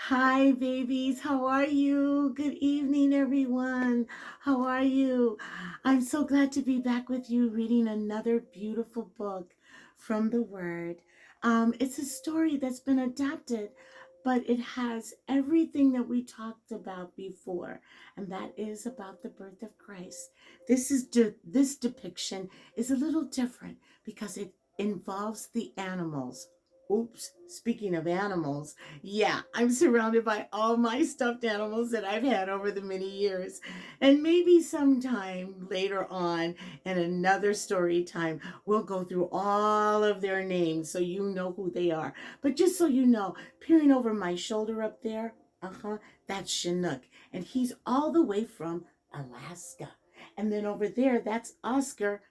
Hi, babies. How are you? Good evening, everyone. How are you? I'm so glad to be back with you reading another beautiful book from the Word. It's a story that's been adapted, but it has everything that we talked about before, and that is about the birth of Christ. This depiction is a little different because it involves the animals. Oops, speaking of animals, yeah, I'm surrounded by all my stuffed animals that I've had over the many years. And maybe sometime later on in another story time, we'll go through all of their names so you know who they are. But just so you know, peering over my shoulder up there, that's Chinook. And he's all the way from Alaska. And then over there, that's Oscar.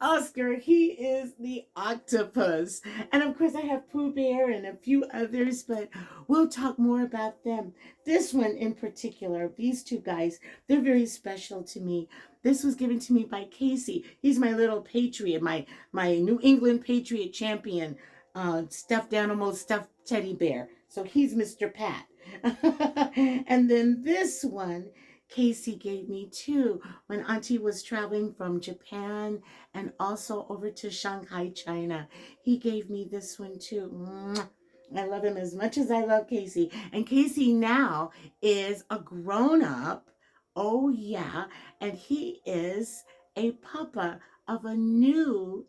Oscar, he is the octopus. And of course, I have Pooh Bear and a few others, but we'll talk more about them. This one in particular, these two guys, they're very special to me. This was given to me by Casey. He's my little patriot, my New England Patriot champion, stuffed animal, stuffed teddy bear. So he's Mr. Pat. And then this one, Casey gave me too when Auntie was traveling from Japan and also over to Shanghai, China. He gave me this one too. Mwah. I love him as much as I love Casey. And Casey now is a grown up. Oh, yeah. And he is a papa of a new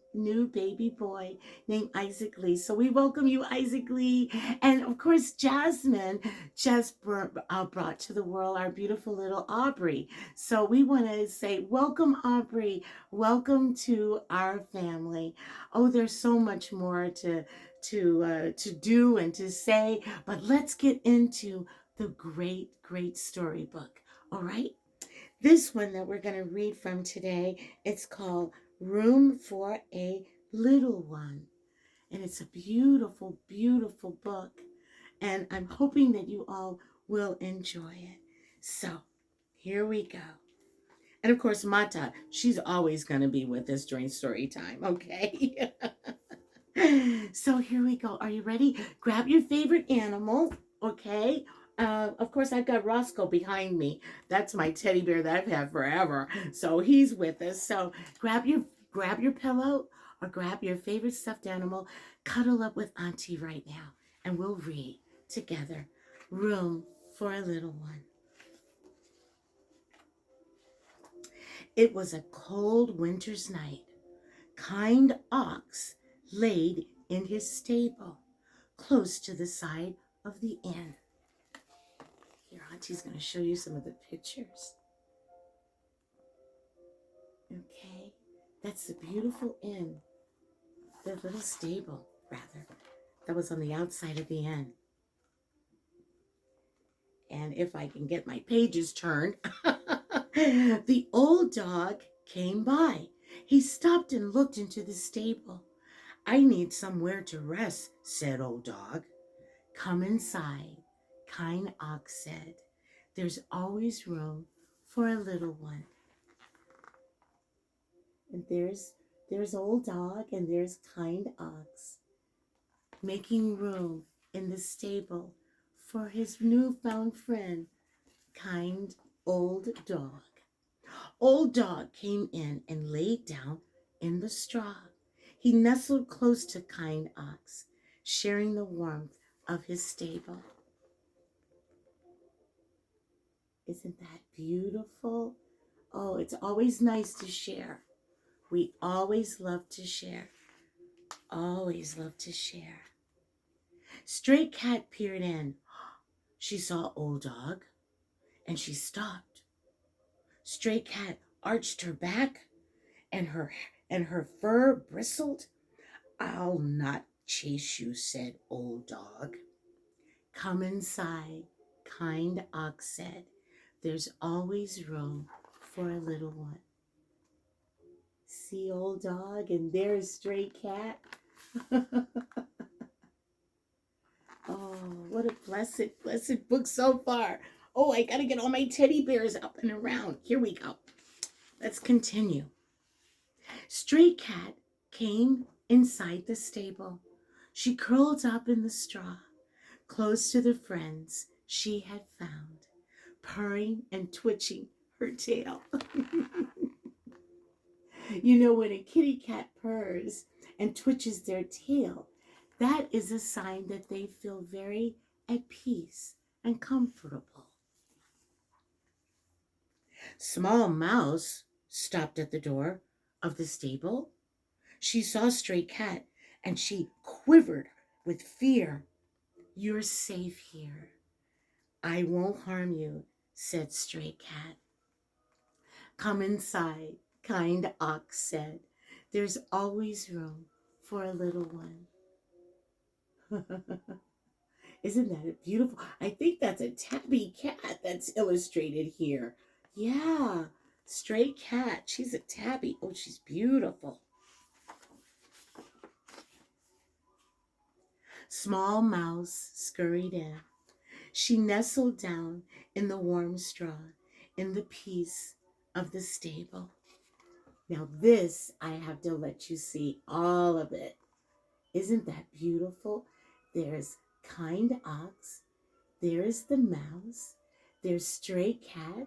baby boy named Isaac Lee. So we welcome you, Isaac Lee. And of course, Jasmine just brought to the world our beautiful little Aubrey. So we want to say, welcome, Aubrey. Welcome to our family. Oh, there's so much more to do and to say, but let's get into the great storybook. All right. This one that we're going to read from today, it's called Room for a Little One. And it's a beautiful book. And I'm hoping that you all will enjoy it. So, here we go. And of course, Mata, she's always going to be with us during story time, okay? So, here we go. Are you ready? Grab your favorite animal, okay? Of course, I've got Roscoe behind me. That's my teddy bear that I've had forever. So he's with us. So grab your pillow or grab your favorite stuffed animal, cuddle up with Auntie right now, and we'll read together. Room for a Little One. It was a cold winter's night. Kind ox laid in his stable, close to the side of the inn. Here, Auntie's going to show you some of the pictures. Okay, that's the beautiful inn, the little stable, rather, that was on the outside of the inn. And if I can get my pages turned, the old dog came by. He stopped and looked into the stable. I need somewhere to rest, said old dog. Come inside, kind ox said. There's always room for a little one. And there's old dog and there's kind ox making room in the stable for his newfound friend, kind old dog. Old dog came in and laid down in the straw. He nestled close to kind ox, sharing the warmth of his stable. Isn't that beautiful? Oh, it's always nice to share. We always love to share. Always love to share. Stray cat peered in. She saw old dog and she stopped. Stray cat arched her back and her fur bristled. I'll not chase you, said old dog. Come inside, kind ox said. There's always room for a little one. See old dog and there's stray cat. Oh, what a blessed book so far. Oh, I gotta get all my teddy bears up and around. Here we go. Let's continue. Stray cat came inside the stable. She curled up in the straw, close to the friends she had found, purring and twitching her tail. You know, when a kitty cat purrs and twitches their tail, that is a sign that they feel very at peace and comfortable. Small Mouse stopped at the door of the stable. She saw Stray Cat and she quivered with fear. "You're safe here. I won't harm you," said Stray Cat. "Come inside," kind Ox said. "There's always room for a little one." Isn't that a beautiful? I think that's a tabby cat that's illustrated here. Yeah, Stray Cat. She's a tabby. Oh, she's beautiful. Small Mouse scurried in. She nestled down in the warm straw in the peace of the stable. Now, this I have to let you see all of it. Isn't that beautiful? There's kind Ox, there's the mouse, there's Stray Cat,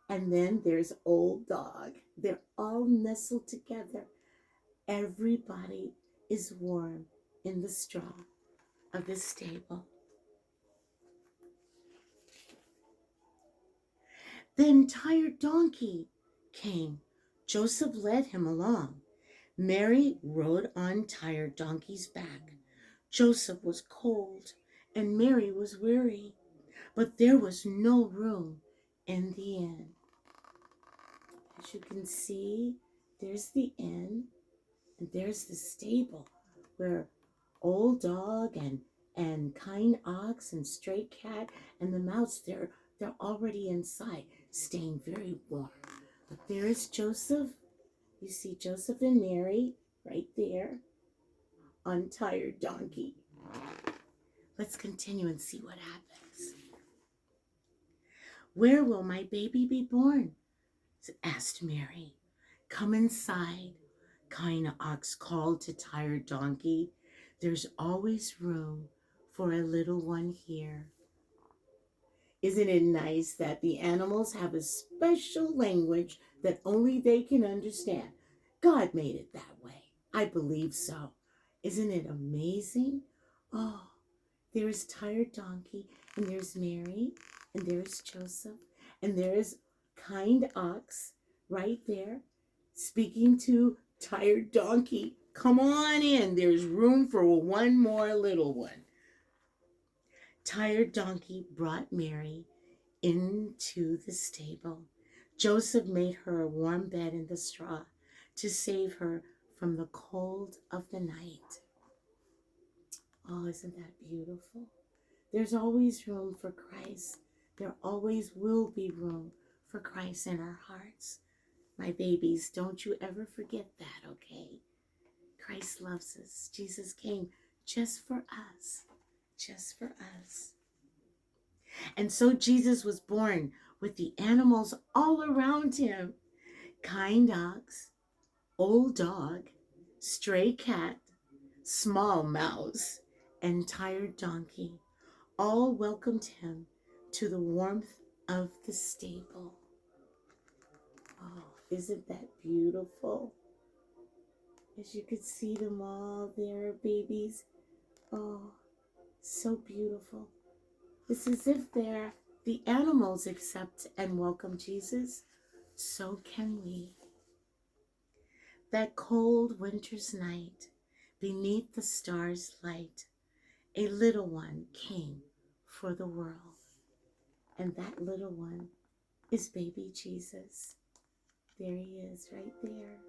and then there's Old Dog. They're all nestled together. Everybody is warm in the straw of the stable. Then Tired Donkey came. Joseph led him along. Mary rode on Tired Donkey's back. Joseph was cold and Mary was weary, but there was no room in the inn. As you can see, there's the inn and there's the stable where Old Dog and Kind Ox and Stray Cat and the mouse, they're already inside, staying very warm. But there is Joseph. You see Joseph and Mary right there on Tired Donkey. Let's continue and see what happens. "Where will my baby be born?" asked Mary. "Come inside," Kind Ox called to Tired Donkey. "There's always room for a little one here." Isn't it nice that the animals have a special language that only they can understand? God made it that way. I believe so. Isn't it amazing? Oh, there's Tired Donkey, and there's Mary, and there's Joseph, and there's Kind Ox right there speaking to Tired Donkey. "Come on in. There's room for one more little one." Tired Donkey brought Mary into the stable. Joseph made her a warm bed in the straw to save her from the cold of the night. Oh, isn't that beautiful? There's always room for Christ. There always will be room for Christ in our hearts. My babies, don't you ever forget that, okay? Christ loves us. Jesus came just for us. Just for us. And so Jesus was born with the animals all around him. Kind Ox, Old Dog, Stray Cat, Small Mouse, and Tired Donkey all welcomed him to the warmth of the stable. Oh, isn't that beautiful? As you could see them all there, babies. Oh, so beautiful. It's as if the animals accept and welcome Jesus. So can we. That cold winter's night, beneath the stars' light, a little one came for the world. And that little one is baby Jesus. There he is, right there.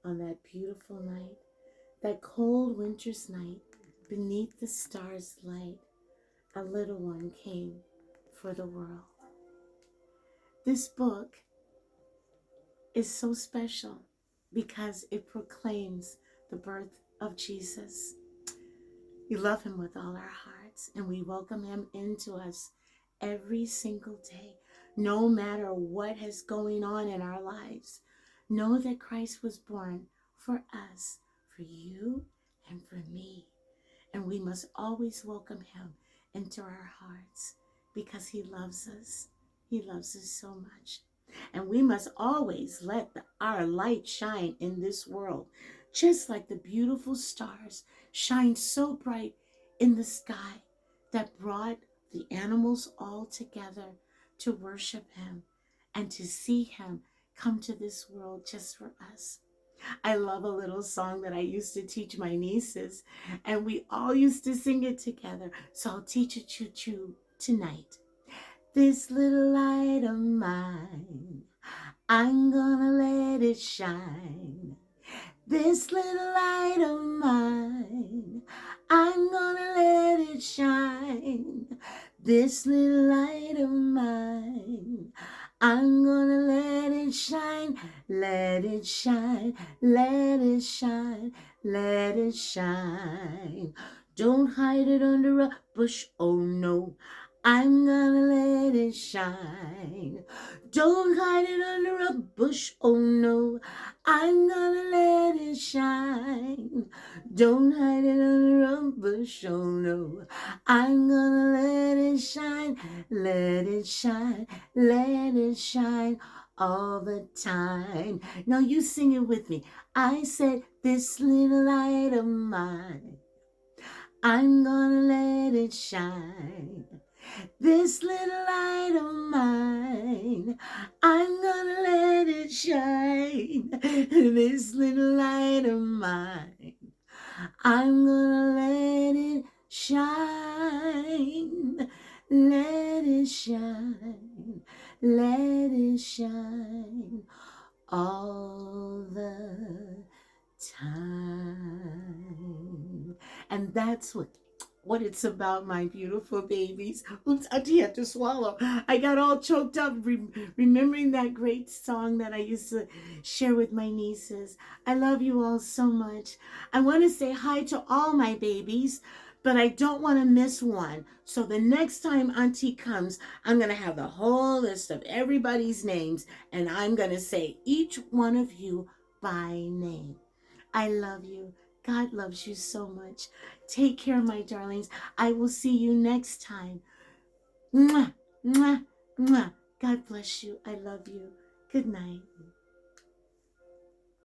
On that beautiful night, that cold winter's night, beneath the stars' light, a little one came for the world. This book is so special because it proclaims the birth of Jesus. We love him with all our hearts and we welcome him into us every single day, no matter what is going on in our lives. Know that Christ was born for us, for you and for me. And we must always welcome him into our hearts because he loves us. He loves us so much. And we must always let our light shine in this world, just like the beautiful stars shine so bright in the sky that brought the animals all together to worship him and to see him come to this world just for us. I love a little song that I used to teach my nieces, and we all used to sing it together. So I'll teach it to you tonight. This little light of mine, I'm gonna let it shine. This little light of mine, I'm gonna let it shine. This little light of mine, I'm gonna let it shine. Let it shine, let it shine, let it shine. Don't hide it under a bush, oh no. I'm gonna let it shine. Don't hide it under a bush, oh no. I'm gonna let it shine. Don't hide it under a bush, oh no. I'm gonna let it shine. Let it shine, let it shine all the time. Now you sing it with me. I said, this little light of mine, I'm gonna let it shine. This little light of mine, I'm gonna let it shine. This little light of mine, I'm gonna let it shine. Let it shine. Let it shine all the time. And that's what it's about, my beautiful babies. Oops, Auntie had to swallow. I got all choked up remembering that great song that I used to share with my nieces. I love you all so much. I want to say hi to all my babies, but I don't want to miss one. So the next time Auntie comes, I'm going to have the whole list of everybody's names, and I'm going to say each one of you by name. I love you. God loves you so much. Take care, my darlings. I will see you next time. Mwah, mwah, mwah. God bless you. I love you. Good night.